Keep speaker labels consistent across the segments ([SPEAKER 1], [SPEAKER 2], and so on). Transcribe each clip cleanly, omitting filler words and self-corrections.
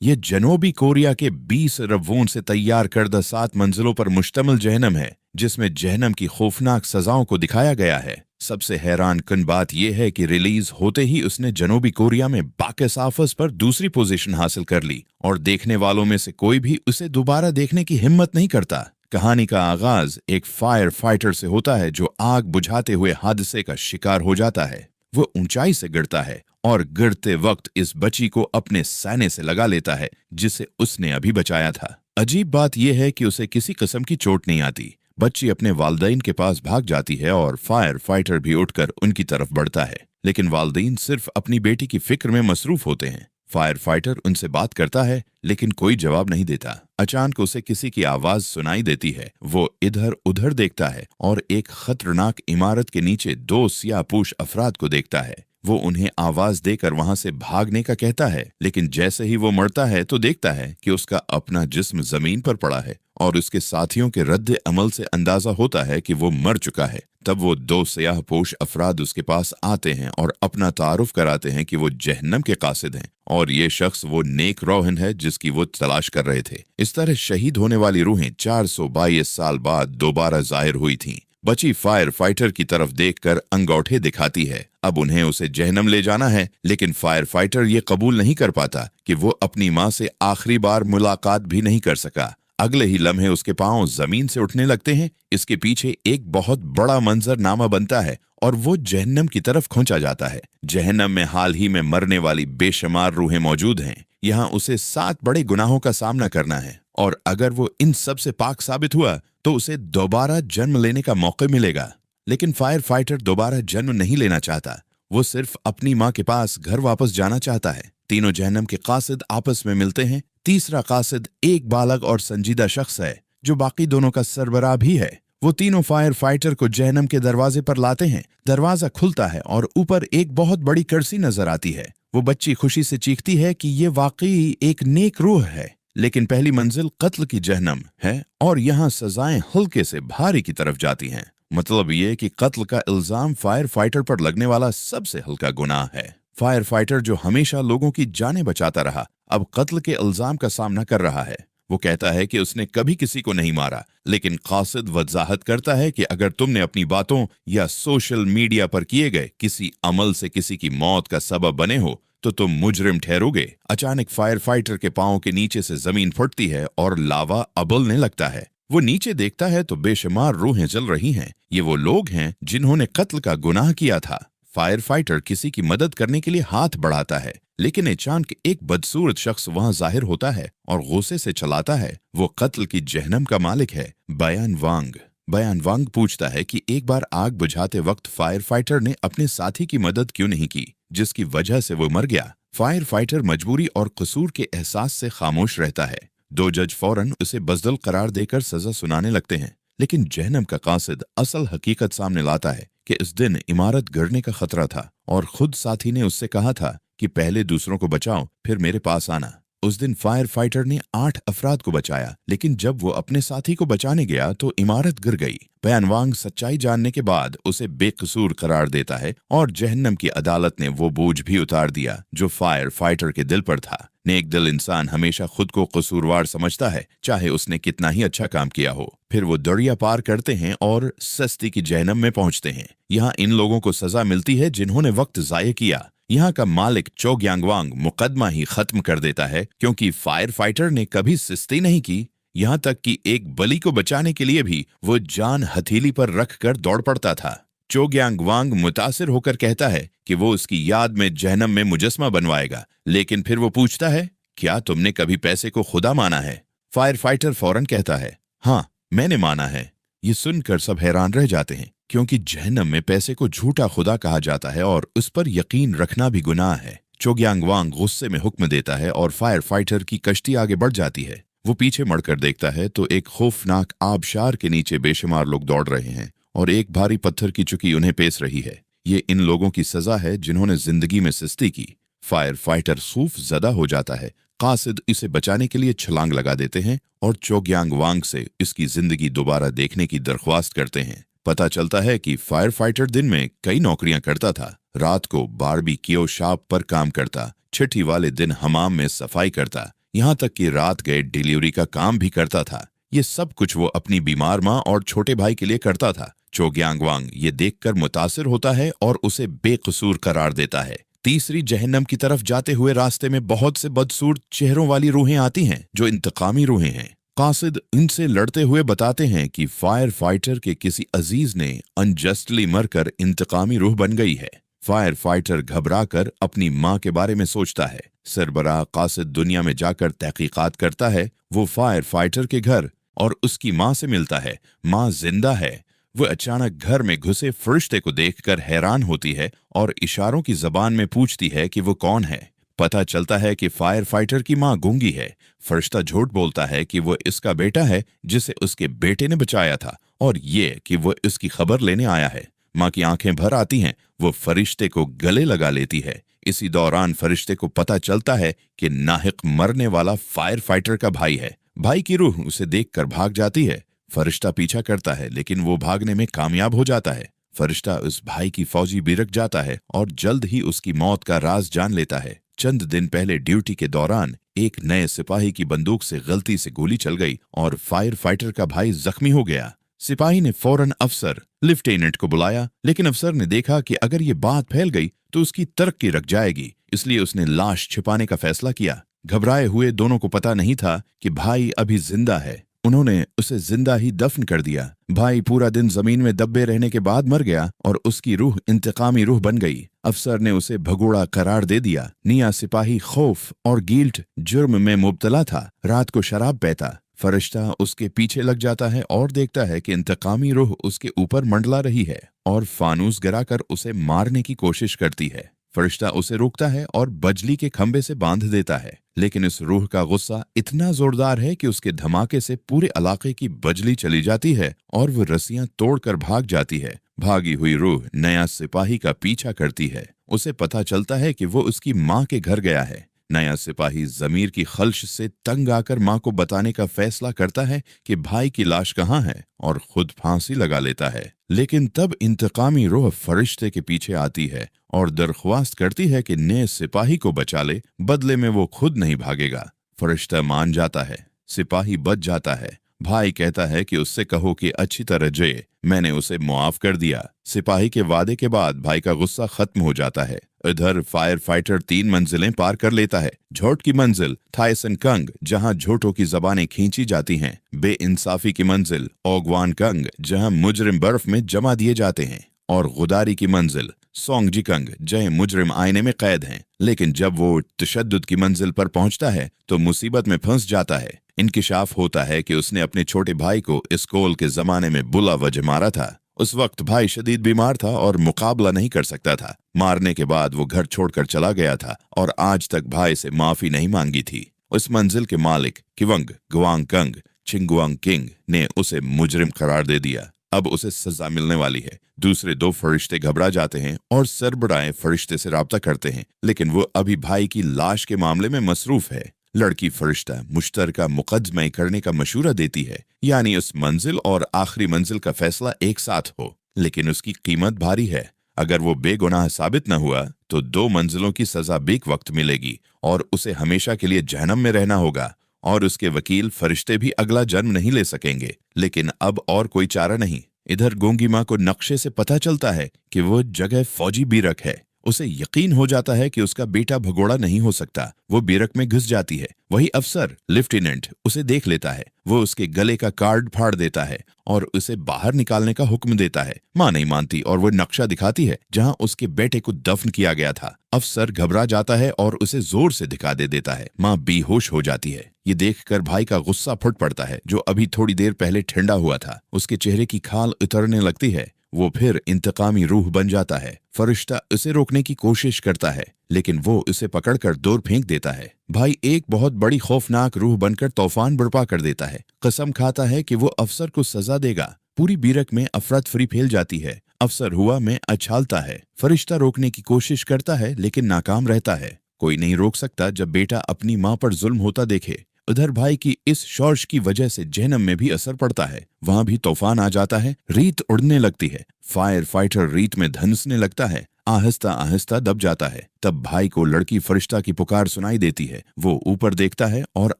[SPEAKER 1] ये जनूबी कोरिया के 20 रवून से तैयार करदा 7 मंजिलों पर मुश्तमिल जहन्नम है, जिसमें जहन्नम की खौफनाक सजाओं को दिखाया गया है। सबसे हैरान कुन बात यह है कि रिलीज होते ही उसने जनूबी कोरिया में बॉक्स ऑफिस पर दूसरी पोजीशन हासिल कर ली और देखने वालों में से कोई भी उसे दोबारा देखने की हिम्मत नहीं करता। कहानी का आगाज एक फायर फाइटर से होता है जो आग बुझाते हुए हादसे का शिकार हो जाता है। वो ऊंचाई से गिरता है और गिरते वक्त इस बच्ची को अपने सैने से लगा लेता है जिसे उसने अभी बचाया था। अजीब बात यह है कि उसे किसी किस्म की चोट नहीं आती। बच्ची अपने वालिदैन के पास भाग जाती है और फायर फाइटर भी उठकर उनकी तरफ बढ़ता है, लेकिन वालिदैन सिर्फ अपनी बेटी की फिक्र में मसरूफ होते हैं। फायर फाइटर उनसे बात करता है लेकिन कोई जवाब नहीं देता। अचानक उसे किसी की आवाज सुनाई देती है। वो इधर उधर देखता है और एक खतरनाक इमारत के नीचे 2 सियाहपोश अफराद को देखता है। वो उन्हें आवाज देकर वहां से भागने का कहता है, लेकिन जैसे ही वो मरता है तो देखता है कि उसका अपना जिस्म जमीन पर पड़ा है और उसके साथियों के रद्द अमल से अंदाजा होता है कि वो मर चुका है। तब वो 2 सियाहपोश अफराद उसके पास आते हैं और अपना तारुफ कराते हैं कि वो जहन्नम के कासिद हैं और ये शख्स वो नेक रोहन है जिसकी वो तलाश कर रहे थे। इस तरह शहीद होने वाली रूहें 422 साल बाद दोबारा जाहिर हुई थीं। बची फायर फाइटर की तरफ देखकर अंगूठे दिखाती है। अब उन्हें उसे जहन्नम ले जाना है, लेकिन फायर फाइटर ये कबूल नहीं कर पाता कि वो अपनी माँ से आखिरी बार मुलाकात भी नहीं कर सका। अगले ही लम्हे उसके पांव जमीन से उठने लगते हैं। इसके पीछे एक बहुत बड़ा मंजरनामा बनता है और वो जहन्नम की तरफ खींचा जाता है। जहन्नम में हाल ही में मरने वाली बेशुमार रूहें मौजूद हैं। यहाँ उसे 7 बड़े गुनाहों का सामना करना है और अगर वो इन सब से पाक साबित हुआ तो उसे दोबारा जन्म लेने का मौका मिलेगा। लेकिन फायर फाइटर दोबारा जन्म नहीं लेना चाहता। वो सिर्फ अपनी माँ के पास घर वापस जाना चाहता है। तीनों जहन्नम के कासिद आपस में मिलते हैं। तीसरा कासिद एक बालग और संजीदा शख्स है जो बाकी दोनों का सरबराह भी है। वो तीनों फायर फाइटर को जहन्नम के दरवाजे पर लाते हैं। दरवाजा खुलता है और ऊपर एक बहुत बड़ी कुर्सी नजर आती है। वो बच्ची खुशी से चीखती है कि ये वाकई एक नेक रूह है, लेकिन पहली मंजिल कत्ल की जहन्नम है और यहाँ सजाएं हल्के से भारी की तरफ जाती हैं। मतलब ये कि कत्ल का इल्जाम फायर फाइटर पर लगने वाला सबसे हल्का गुनाह है। फायर फाइटर जो हमेशा लोगों की जानें बचाता रहा, अब कत्ल के इल्जाम का सामना कर रहा है। वो कहता है कि उसने कभी किसी को नहीं मारा, लेकिन कासिद वजाहत करता है कि अगर तुमने अपनी बातों या सोशल मीडिया पर किए गए किसी अमल से किसी की मौत का सबब बने हो तो तुम मुजरिम ठहरोगे। अचानक फायर फाइटर के पांव के नीचे से जमीन फटती है और लावा अबलने लगता है। वो नीचे देखता है तो बेशुमार रूहें जल रही हैं। ये वो लोग हैं जिन्होंने कत्ल का गुनाह किया था। फायर फाइटर किसी की मदद करने के लिए हाथ बढ़ाता है, लेकिन अचानक एक बदसूरत शख्स वहां जाहिर होता है और गुस्से से चलाता है। वो कत्ल की जहन्नम का मालिक है, बयान वांग। बयान वांग पूछता है कि एक बार आग बुझाते वक्त फायर फाइटर ने अपने साथी की मदद क्यों नहीं की, जिसकी वजह से वो मर गया। फायर फाइटर मजबूरी और कसूर के एहसास से खामोश रहता है। 2 जज फौरन उसे बजदल करार देकर सजा सुनाने लगते हैं, लेकिन जहन्नम का कासिद असल हकीकत सामने लाता है कि इस दिन इमारत गिरने का खतरा था और खुद साथी ने उससे कहा था कि पहले दूसरों को बचाओ फिर मेरे पास आना। उस दिन फायर फाइटर ने 8 अफराद को बचाया, लेकिन जब वो अपने साथी को बचाने गया तो इमारत गिर गई। बयान वांग सच्चाई जानने के बाद उसे बेकसूर करार देता है और जहन्नम की अदालत ने वो बोझ भी उतार दिया जो फायर फाइटर के दिल पर था। नेक दिल इंसान हमेशा खुद को कसूरवार समझता है, चाहे उसने कितना ही अच्छा काम किया हो। फिर वो दरिया पार करते हैं और सस्ती की जहन्नम में पहुंचते हैं। यहाँ इन लोगों को सजा मिलती है जिन्होंने वक्त जाया किया। यहाँ का मालिक चो ग्यांगवांग मुकदमा ही खत्म कर देता है क्योंकि फायर फाइटर ने कभी सुस्ती नहीं की। यहाँ तक कि एक बलि को बचाने के लिए भी वो जान हथेली पर रखकर दौड़ पड़ता था। चो ग्यांगवांग मुतासिर होकर कहता है कि वो उसकी याद में जहन्नम में मुजस्मा बनवाएगा, लेकिन फिर वो पूछता है, क्या तुमने कभी पैसे को खुदा माना है? फायर फाइटर फौरन कहता है, हाँ मैंने माना है। ये सुनकर सब हैरान रह जाते हैं क्योंकि जहन्नम में पैसे को झूठा खुदा कहा जाता है और उस पर यकीन रखना भी गुनाह है। चो ग्यांगवांग गुस्से में हुक्म देता है और फायर फाइटर की कश्ती आगे बढ़ जाती है। वो पीछे मुड़कर देखता है तो एक खौफनाक आबशार के नीचे बेशुमार लोग दौड़ रहे हैं और एक भारी पत्थर की चुकी उन्हें पेश रही है। ये इन लोगों की सजा है जिन्होंने जिंदगी में सुस्ती की। फायर फाइटर खौफ ज़दा हो जाता है। कासिद इसे बचाने के लिए छलांग लगा देते हैं और चो ग्यांगवांग से इसकी जिंदगी दोबारा देखने की दरख्वास्त करते हैं। पता चलता है कि फायर फाइटर दिन में कई नौकरियां करता था। रात को बारबेक्यू शॉप पर काम करता, छठी वाले दिन हमाम में सफाई करता। यहाँ तक कि रात गए डिलीवरी का काम भी करता था। ये सब कुछ वो अपनी बीमार माँ और छोटे भाई के लिए करता था। चोग्यांगवांग ये देखकर मुतासिर होता है और उसे बेकसूर करार देता है। तीसरी जहन्नम की तरफ जाते हुए रास्ते में बहुत से बदसूरत चेहरों वाली रूहें आती हैं जो इंतकामी रूहें हैं। कासिद इनसे लड़ते हुए बताते हैं कि फायर फाइटर के किसी अजीज ने अनजस्टली मरकर इंतकामी रूह बन गई है। फायर फाइटर घबराकर अपनी माँ के बारे में सोचता है। सरबराह कासिद दुनिया में जाकर तहकीकात करता है। वो फायर फाइटर के घर और उसकी माँ से मिलता है। माँ जिंदा है। वो अचानक घर में घुसे फरिश्ते को देखकर हैरान होती है और इशारों की जबान में पूछती है कि वो कौन है। पता चलता है कि फायर फाइटर की माँ गूंगी है। फरिश्ता झूठ बोलता है कि वो इसका बेटा है जिसे उसके बेटे ने बचाया था और ये कि वो इसकी खबर लेने आया है। माँ की आंखें भर आती हैं। वो फरिश्ते को गले लगा लेती है। इसी दौरान फरिश्ते को पता चलता है कि नाहिक मरने वाला फायर फाइटर का भाई है। भाई की रूह उसे देखकर भाग जाती है। फरिश्ता पीछा करता है लेकिन वो भागने में कामयाब हो जाता है। फरिश्ता उस भाई की फौजी बिरक जाता है और जल्द ही उसकी मौत का राज जान लेता है। चंद दिन पहले ड्यूटी के दौरान एक नए सिपाही की बंदूक से गलती से गोली चल गई और फायर फाइटर का भाई जख्मी हो गया। सिपाही ने फौरन अफसर लेफ्टिनेंट को बुलाया, लेकिन अफसर ने देखा कि अगर ये बात फैल गई तो उसकी तरक्की रख जाएगी, इसलिए उसने लाश छिपाने का फैसला किया। घबराए हुए दोनों को पता नहीं था कि भाई अभी जिंदा है। उन्होंने उसे जिंदा ही दफन कर दिया। भाई पूरा दिन जमीन में दबे रहने के बाद मर गया और उसकी रूह इंतकामी रूह बन गई। अफसर ने उसे भगोड़ा करार दे दिया। निया सिपाही खौफ और गिल्ट जुर्म में मुब्तला था। रात को शराब पीता। फरिश्ता उसके पीछे लग जाता है और देखता है कि इंतकामी रूह उसके ऊपर मंडला रही है और फानूस गिराकर उसे मारने की कोशिश करती है। फरिश्ता उसे रोकता है और बजली के खंबे से बांध देता है, लेकिन इस रूह का गुस्सा इतना जोरदार है कि उसके धमाके से पूरे इलाके की बजली चली जाती है और वो रस्सियां तोड़कर भाग जाती है। भागी हुई रूह नया सिपाही का पीछा करती है। उसे पता चलता है कि वो उसकी माँ के घर गया है। नया सिपाही जमीर की खल्श से तंग आकर माँ को बताने का फैसला करता है कि भाई की लाश कहाँ है और खुद फांसी लगा लेता है। लेकिन तब इंतकामी रूह फरिश्ते के पीछे आती है और दरख्वास्त करती है कि नए सिपाही को बचा ले, बदले में वो खुद नहीं भागेगा। फरिश्ता मान जाता है। सिपाही बच जाता है। भाई कहता है कि उससे कहो कि अच्छी तरह जिए, मैंने उसे मुआफ कर दिया। सिपाही के वादे के बाद भाई का गुस्सा खत्म हो जाता है। इधर फायर फाइटर 3 मंजिलें पार कर लेता है। झोट की मंजिल थाइसन कंग, जहां झोटों की जबानें खींची जाती हैं। बेइंसाफी की मंजिल ओगवान कंग, जहां मुजरिम बर्फ में जमा दिए जाते हैं। और गुदारी की मंजिल सोंगजी कंग, जहाँ मुजरिम आईने में कैद हैं। लेकिन जब वो तशद्दुद की मंजिल पर पहुंचता है तो मुसीबत में फंस जाता है। इंकिशाफ होता है कि उसने अपने छोटे भाई को स्कूल के जमाने में बुला वजह मारा था। उस वक्त भाई शदीद बीमार था और मुकाबला नहीं कर सकता था। मारने के बाद वो घर छोड़कर चला गया था और आज तक भाई से माफी नहीं मांगी थी। उस मंजिल के मालिक किवंग गुआंग कंग चिंगुआंग किंग ने उसे मुजरिम करार दे दिया। अब उसे सजा मिलने वाली है। दूसरे 2 फरिश्ते घबरा जाते हैं और सरबराह फरिश्ते से राब्ता करते हैं, लेकिन वो अभी भाई की लाश के मामले में मसरूफ है। लड़की फरिश्ता मुश्तरका मुकदमे करने का मशूरा देती है, यानी उस मंजिल और आखिरी मंजिल का फैसला एक साथ हो, लेकिन उसकी कीमत भारी है। अगर वो बेगुनाह साबित न हुआ तो 2 मंजिलों की सजा बेक वक्त मिलेगी और उसे हमेशा के लिए जहन्नम में रहना होगा और उसके वकील फरिश्ते भी अगला जन्म नहीं ले सकेंगे। लेकिन अब और कोई चारा नहीं। इधर गूंगी माँ को नक्शे से पता चलता है कि वो जगह फौजी बीरक है। उसे यकीन हो जाता है कि उसका बेटा भगोड़ा नहीं हो सकता। वो बीरक में घुस जाती है। वही अफसर लेफ्टिनेंट उसे देख लेता है। वो उसके गले का कार्ड फाड़ देता है और उसे बाहर निकालने का हुक्म देता है। माँ नहीं मानती और वो नक्शा दिखाती है जहां उसके बेटे को दफन किया गया था। अफसर घबरा जाता है और उसे जोर से दिखा देता है। माँ बेहोश हो जाती है। ये देखकर भाई का गुस्सा फुट पड़ता है, जो अभी थोड़ी देर पहले ठंडा हुआ था। उसके चेहरे की खाल उतरने लगती है। वो फिर इंतकामी रूह बन जाता है। फरिश्ता उसे रोकने की कोशिश करता है, लेकिन वो उसे पकड़कर दूर फेंक देता है। भाई एक बहुत बड़ी खौफनाक रूह बनकर तूफान बर्पा कर देता है। कसम खाता है कि वो अफसर को सजा देगा। पूरी बीरक में अफरात फरी फैल जाती है। अफसर हुआ में अछालता है। फरिश्ता रोकने की कोशिश करता है, लेकिन नाकाम रहता है। कोई नहीं रोक सकता जब बेटा अपनी माँ पर जुल्म होता देखे। उधर भाई की इस शौर्श की वजह से जहन्नम में भी असर पड़ता है। वहां भी तूफान आ जाता है। रीत उड़ने लगती है। फायर फाइटर रीत में धंसने लगता है। आहिस्ता आहिस्ता दब जाता है। तब भाई को लड़की फरिश्ता की पुकार सुनाई देती है। वो ऊपर देखता है और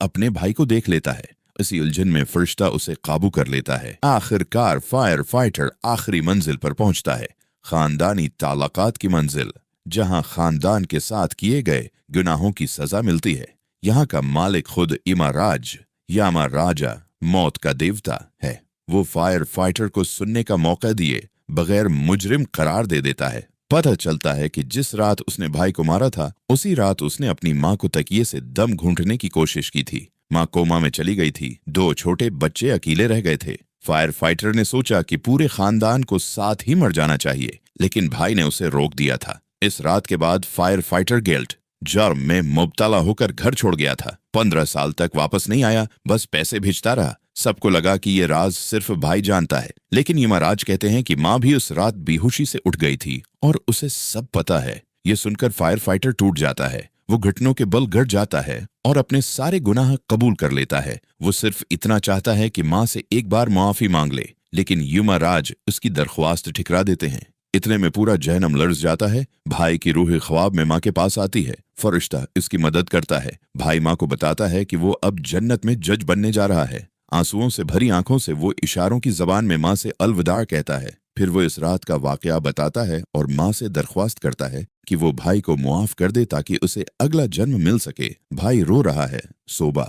[SPEAKER 1] अपने भाई को देख लेता है। इसी उलझन में फरिश्ता उसे काबू कर लेता है। आखिरकार फायर फाइटर आखिरी मंजिल पर पहुंचता है, खानदानी ताल्लुकात की मंजिल, जहां खानदान के साथ किए गए गुनाहों की सजा मिलती है। यहाँ का मालिक खुद यमराज, यामा राजा, मौत का देवता है। वो फायर फाइटर को सुनने का मौका दिए बगैर मुजरिम करार दे देता है। पता चलता है कि जिस रात उसने भाई को मारा था, उसी रात उसने अपनी माँ को तकिए से दम घूंटने की कोशिश की थी। माँ कोमा में चली गई थी। 2 छोटे बच्चे अकेले रह गए थे। फायर फाइटर ने सोचा कि पूरे खानदान को साथ ही मर जाना चाहिए, लेकिन भाई ने उसे रोक दिया था। इस रात के बाद फायर फाइटर गिल्ट, जर्म में मुब्तला होकर घर छोड़ गया था। 15 साल तक वापस नहीं आया, बस पैसे भेजता रहा। सबको लगा कि ये राज सिर्फ भाई जानता है, लेकिन यमराज कहते हैं कि माँ भी उस रात बेहोशी से उठ गई थी और उसे सब पता है। ये सुनकर फायर फाइटर टूट जाता है। वो घुटनों के बल गिर जाता है और अपने सारे गुनाह कबूल कर लेता है। वो सिर्फ इतना चाहता है कि माँ से एक बार माफी मांग ले, लेकिन यमराज उसकी दरख्वास्त ठुकरा देते हैं। इतने में पूरा जहन्नम लर्ज जाता है। भाई की रूह ख्वाब में माँ के पास आती है। फरिश्ता इसकी मदद करता है। भाई माँ को बताता है कि वो अब जन्नत में जज बनने जा रहा है। आंसुओं से भरी आंखों से वो इशारों की जबान में माँ से अलविदा कहता है। फिर वो इस रात का वाकया बताता है और माँ से दरख्वास्त करता है कि वो भाई को मुआफ कर दे ताकि उसे अगला जन्म मिल सके। भाई रो रहा है। सोबा,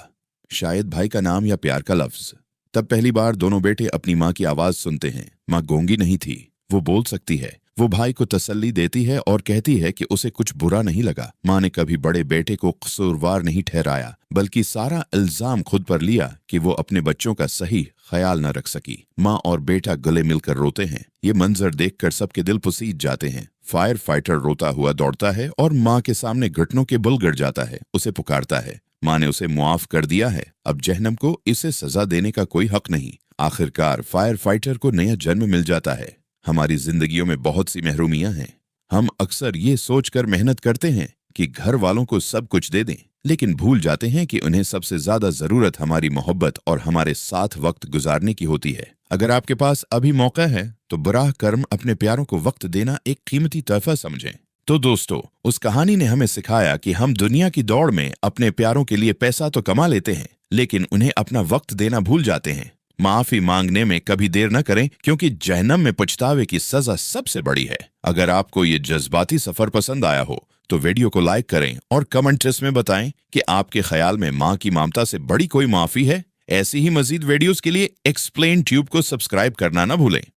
[SPEAKER 1] शायद भाई का नाम या प्यार का लफ्ज। तब पहली बार दोनों बेटे अपनी माँ की आवाज सुनते हैं। माँ गूंगी नहीं थी, वो बोल सकती है। वो भाई को तसल्ली देती है और कहती है कि उसे कुछ बुरा नहीं लगा। माँ ने कभी बड़े बेटे को कसूरवार नहीं ठहराया, बल्कि सारा इल्जाम खुद पर लिया कि वो अपने बच्चों का सही ख्याल न रख सकी। माँ और बेटा गले मिलकर रोते हैं। ये मंजर देखकर सबके दिल पुसीज जाते हैं। फायर फाइटर रोता हुआ दौड़ता है और माँ के सामने घुटनों के बल गिर जाता है। उसे पुकारता है। माँ ने उसे मुआफ कर दिया है। अब जहन्नम को इसे सजा देने का कोई हक नहीं। आखिरकार फायर फाइटर को नया जन्म मिल जाता है। हमारी जिंदगियों में बहुत सी महरूमियां हैं। हम अक्सर ये सोचकर मेहनत करते हैं कि घर वालों को सब कुछ दे दें, लेकिन भूल जाते हैं कि उन्हें सबसे ज्यादा जरूरत हमारी मोहब्बत और हमारे साथ वक्त गुजारने की होती है। अगर आपके पास अभी मौका है तो बराह कर्म अपने प्यारों को वक्त देना एक कीमती तोहफा समझें। तो दोस्तों, उस कहानी ने हमें सिखाया कि हम दुनिया की दौड़ में अपने प्यारों के लिए पैसा तो कमा लेते हैं, लेकिन उन्हें अपना वक्त देना भूल जाते हैं। माफी मांगने में कभी देर न करें, क्योंकि जहन्नम में पछतावे की सजा सबसे बड़ी है। अगर आपको ये जज्बाती सफर पसंद आया हो तो वीडियो को लाइक करें और कमेंट्स में बताएं कि आपके ख्याल में माँ की ममता से बड़ी कोई माफी है। ऐसी ही मजीद वीडियोस के लिए एक्सप्लेन ट्यूब को सब्सक्राइब करना न भूलें।